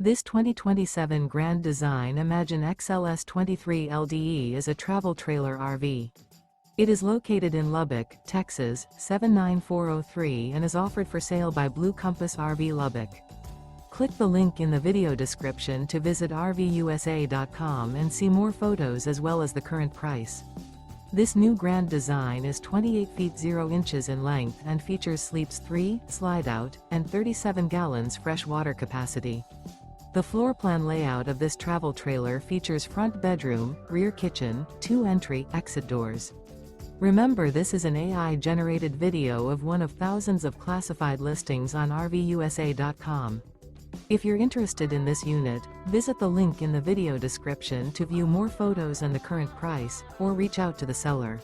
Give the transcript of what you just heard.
This 2027 Grand Design Imagine XLS 23 LDE is a travel trailer RV. It is located in Lubbock, Texas, 79403 and is offered for sale by Blue Compass RV Lubbock. Click the link in the video description to visit RVUSA.com and see more photos as well as the current price. This new Grand Design is 28 feet 0 inches in length and features sleeps 3, Slideout, and 37 gallons fresh water capacity. The floor plan layout of this travel trailer features front bedroom, rear kitchen, 2 entry/exit doors. Remember, this is an AI-generated video of one of thousands of classified listings on RVUSA.com. If you're interested in this unit, visit the link in the video description to view more photos and the current price, or reach out to the seller.